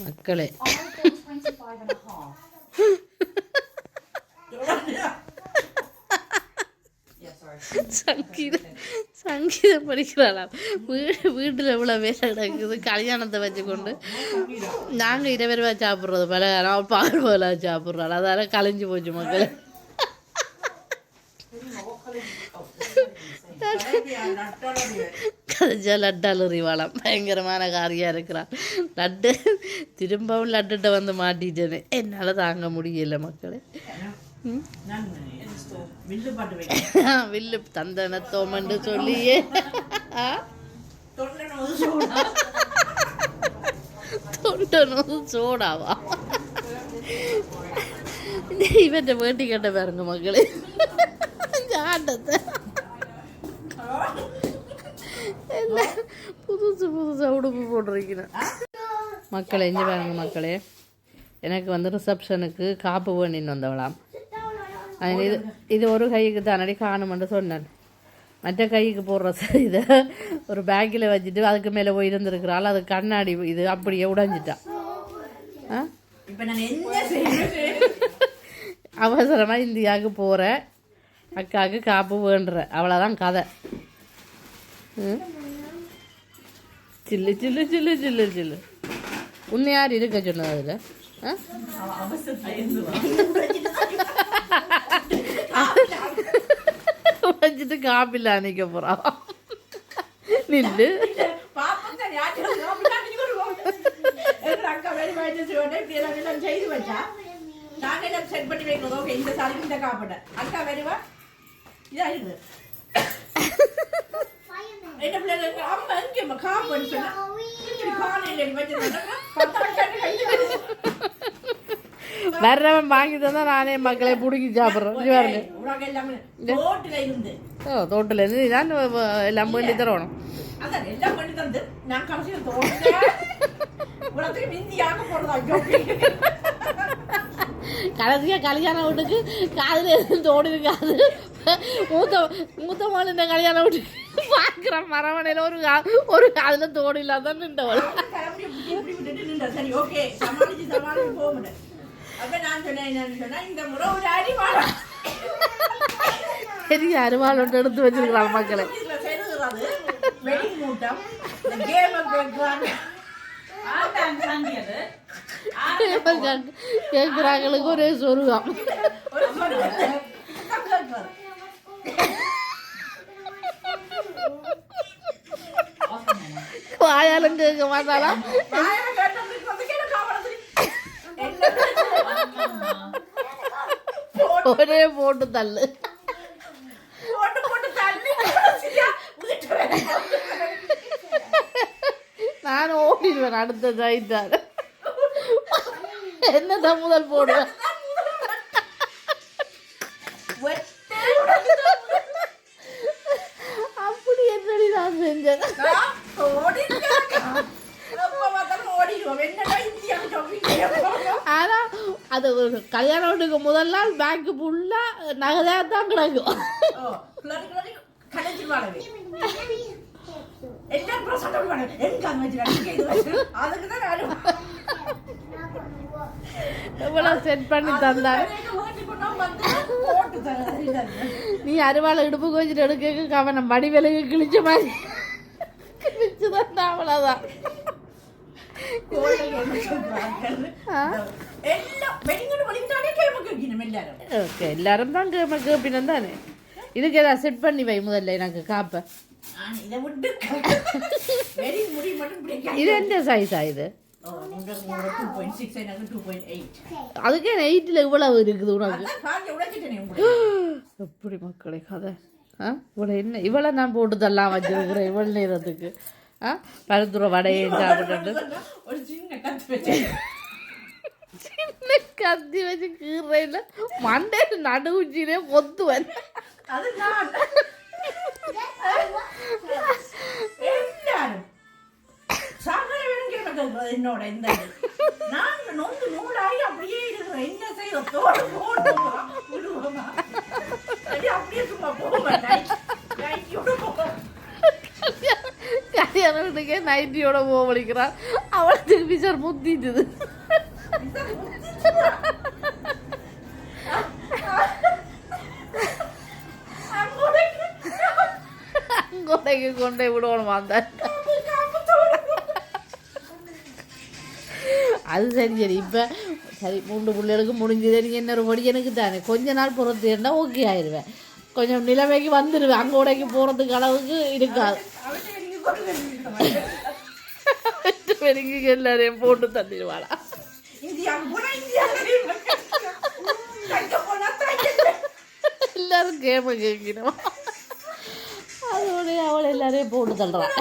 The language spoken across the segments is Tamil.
மக்களே சங்கீதம் படிக்கிறாளாம். வீட்டில் இவ்வளோ வேலை நடக்குது. கல்யாணத்தை வச்சுக்கொண்டு நாங்கள் 20 ரூபா சாப்பிட்றது பலகாரம் பால் போல சாப்பிட்றாள். அதால் கலைஞ்சு போச்சு மக்களே. கதைச்சா லட்டால் எறிவாளாம். பயங்கரமான காரியாக இருக்கிறான் லட்டு. திரும்பவும் லட்டுகிட்ட வந்து மாட்டிட்டேன்னு என்னால் தாங்க முடியல மக்களே. வில்லு தந்தன தோமண்டு சொல்லியே தொண்டனும் சோடாவா இவற்றை வேட்டி கட்ட பாருங்க மக்களே. ஆட்டத்தை புதுசாக உடுப்பு போட்டிருக்கிறேன் மக்களே. இங்கே பாருங்க மக்களே, எனக்கு வந்து ரிசப்ஷனுக்கு காப்பு வேண்டின்னு வந்தவளாம். இது ஒரு கைக்கு தானடி காணுமென்று சொன்னேன். மற்ற கைக்கு போடுற இதை ஒரு பேக்கில் வச்சுட்டு அதுக்கு மேலே போய் இருந்துருக்கிறாள். அது கண்ணாடி இது அப்படியே உடைஞ்சிட்டான். அவசரமாக இந்தியாவுக்கு போகிற அக்காவுக்கு காப்பு வேண்டுற அவ்வளோதான் கதை. சில்லு சில்லு சில்லு சில்லு சில்லு. உன்னை யார் இருக்க சொன்னது அதில்? வச்சுட்டு காப்பில் அணைக்க போகிறான். நில்லு வர்றவன் வாங்கி தந்தா நானே மக்களை பிடிக்கி சாப்பிட்றேன். தோட்டில் இருந்து இதான் எல்லாம் பண்ணி தரணும். கடைசியாக கல்யாண வீட்டுக்கு காதில் எதுவும் தோடு இருக்காது. மூத்த மகள் இந்த கல்யாண வீட்டுக்கு பார்க்குற மரமனையில் ஒரு காதில் தோடு இல்லாதான் நின்றவள். பெரிய அருவாள் ஒன்று எடுத்து வச்சிருக்கிறாள் மக்களை. கேட்குறாங்களுக்கு ஒரே சொருகம். வாயாலும் கேட்க மாட்டாளா? ஒரே போட்டு தள்ளு. நான் ஓடிடுவேன் அடுத்த சைட்டாக. என்னதான் முதல் போடுவேன். அப்படி என்னடி நான் செஞ்சேன். ஆனா அது ஒரு கல்யாண வீட்டுக்கு முதல் நாள் பேங்க் ஃபுல்லா நகையாக தான் கிடக்கும். எவ்வளவு செட் பண்ணி தந்தாரு. நீ அருவாளை இடுப்பு கொஞ்சம் எடுக்க கவனம் மடி விலகு கிழிச்ச மாதிரி கிழிச்சு தந்தா அவ்வளவுதான். எல்லாரும் தான் கேப்பினம் தானே. இதுக்கு ஏதாவது செட் பண்ணி வை முதல்ல எனக்கு காப்ப. இது என்ன சைஸா இது? அதுக்கே 8ல் இவ்வளவு இருக்குது உனக்கு. எப்படி மக்களை கதை இவ்வளோ என்ன இவ்வளோ நான் போட்டு தரலாம் வச்சிருக்கிறேன் இவ்வளோ நேரத்துக்கு. பருத்துற வடையும் சாப்பிட்டு சின்ன கத்தி வச்சு கீரையில் மண்டையில் நடுவுச்சிலே கொத்துவேன். என்னோட இந்த நான் நொந்து நூலாகி அப்படியே இருக்கிறேன். என்ன செய்ய தோடு போடுவோமா அப்படியே சும்மா போக மாட்டேன். கல்யாண வீட்டுக்கே நைட்டியோட போக வலிக்கிறான். அவளுக்கு விசார் முத்திட்டுது. அங்கோடைக்கு கொண்டே விடணும் அந்த. அது சரி சரி. இப்போ சரி 3 பிள்ளைகளுக்கு முடிஞ்சது. நீங்கள் இன்னொரு படி எனக்கு தானே கொஞ்ச நாள் பொறுத்து இருந்தால் ஓகே ஆயிடுவேன். கொஞ்சம் நிலைமைக்கு வந்துடுவேன். அங்கோடைக்கு போகிறதுக்கு அளவுக்கு இருக்காது. வெளிக்கு எல்லாரையும் போட்டு தள்ளிடுவாளா? எல்லாரும் கேம கேட்கணும். அதோடய அவளை எல்லாரையும் போட்டு தள்ளுறான்.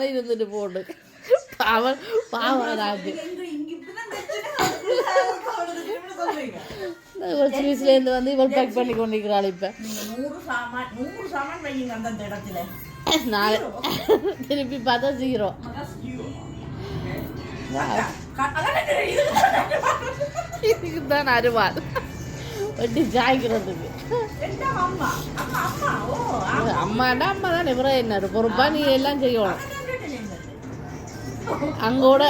இருந்துட்டு போட்டு அவன் பாவராஜு ஸ்வீட்ஸ்லேருந்து வந்து இவள் பேக் பண்ணி கொண்டிருக்கிறாள். இப்போ 100 சாமான் வைங்க அந்த இடத்துல. நாளை திருப்பி பார்த்தா 0. இதுக்கு தான் அருவாள் வட்டி சாய்க்கிறதுக்கு. அம்மாண்டா அம்மா தான் இவர என்ன பொறுப்பா நீ எல்லாம் செய்யணும். அங்கோட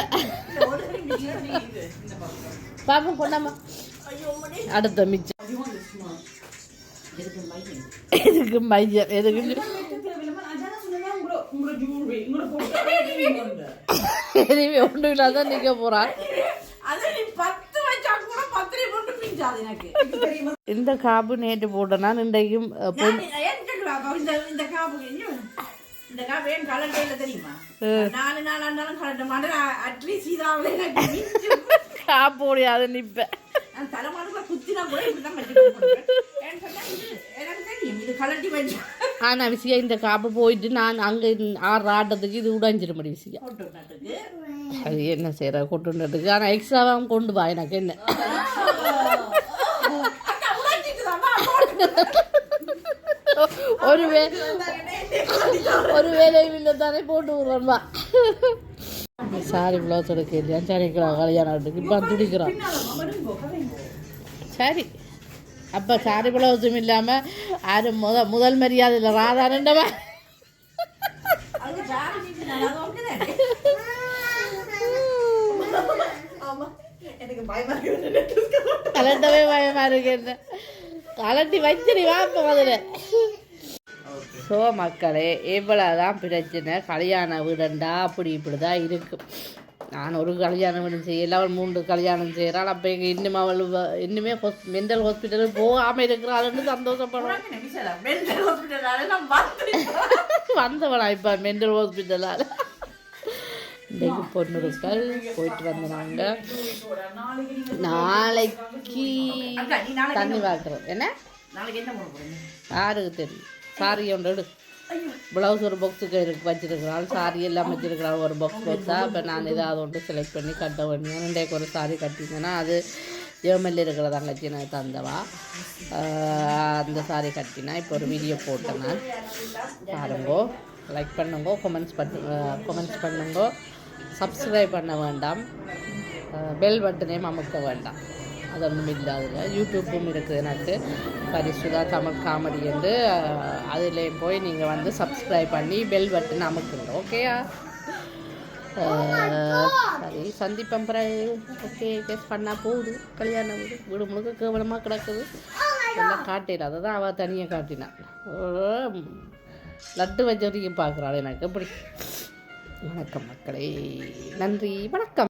பாப்பா கொண்டாமா அடுத்த மிச்சம் எதுக்கு மையம் எதுக்கு எதுவுமே ஒன்றும் இல்லாதான் நிற்க போறான். இந்த காப்பு நேற்று போட்டேன்னா இன்றைக்கும் காப்போடி அதை நிற்பேன். ஆனா விஷயம் இந்த காப்பு போயிட்டு நான் அங்க ஆட்டத்துக்கு இது உடைஞ்சிருமடி விஷயம். அது என்ன செய்யற கொட்டுன்றதுக்கு. ஆனா எக்ஸ்ட்ராவாக கொண்டு வா எனக்கு என்ன ஒரு வேலையும் இல்லை தானே போட்டு விடுறா. சாரி பிளவுஸ் எடுக்க இல்லையா சரிக்கிறான் கல்யாணத்துக்கு இப்போ துடிக்கிறான். சரி அப்போ சாரி பிளவுஸும் இல்லாமல் யாரும் முதல் மரியாதை இல்லை ராதானண்டவா கலட்டவே பயமா இருக்கு. என்ன கலட்டி வச்சிரு வாப்ப முதல்ல. ஸோ மக்களே இவ்வளோதான் பிரச்சனை. கல்யாண வீடுண்டா அப்படி இப்படி தான் இருக்கும். நான் ஒரு கல்யாணம் வீடு செய்யல, அவள் 3 கல்யாணம் செய்கிறாள். அப்போ எங்கள் இன்னும் அவள் இன்னுமே மென்டல் ஹாஸ்பிட்டலுக்கு போகாமல் இருக்கிறாள்னு சந்தோஷப்படுவான். வந்தவளா இப்போ மென்டல் ஹாஸ்பிட்டலால் இன்றைக்கு பொண்ணுருக்கள் போயிட்டு வந்தாங்க. நாளைக்கு தண்ணி பார்க்குறோம். என்ன யாருக்கு தெரியும். சாரி ஒன்று ப்ளவுஸ் ஒரு பாக்ஸுக்கு வச்சுருக்கிறாள். சாரி எல்லாம் வச்சுருக்கிறாள் ஒரு பாக்ஸாக. இப்போ நான் ஏதாவது ஒன்று செலக்ட் பண்ணி கட்ட வேண்டிய இன்றைக்கு ஒரு சாரி கட்டிங்கன்னா அது ஜெர்மனில் இருக்கிற தங்கச்சி நான் தந்தவா. அந்த சாரி கட்டினா இப்போ ஒரு வீடியோ போட்டேன் நான். பாருங்கோ, லைக் பண்ணுங்கோ, கமெண்ட்ஸ் பண்ணுங்கோ, சப்ஸ்கிரைப் பண்ண வேண்டாம், பெல் பட்டனையும் அமுக்க வேண்டாம். அது ஒன்றும் இல்லை. அதில் யூடியூப்பும் இருக்குது எனக்கு, பரிசுதா தமிழ் காமெடி என்று. அதில் போய் நீங்கள் வந்து சப்ஸ்கிரைப் பண்ணி பெல் பட்டன் அமுக்குங்க. ஓகேயா? சரி சந்திப்பம் பிறகு. ஓகே கேஸ் பண்ணால் போகுது. கல்யாணம் வீடு முழுக்க கேவலமாக கிடக்குது. எல்லாம் காட்டிடு. அதை தான் அவள் தனியாக காட்டினான். லட்டு வச்சவரைக்கும் பார்க்குறாள் எனக்கு. எப்படி? வணக்கம் மக்களே, நன்றி, வணக்கம்.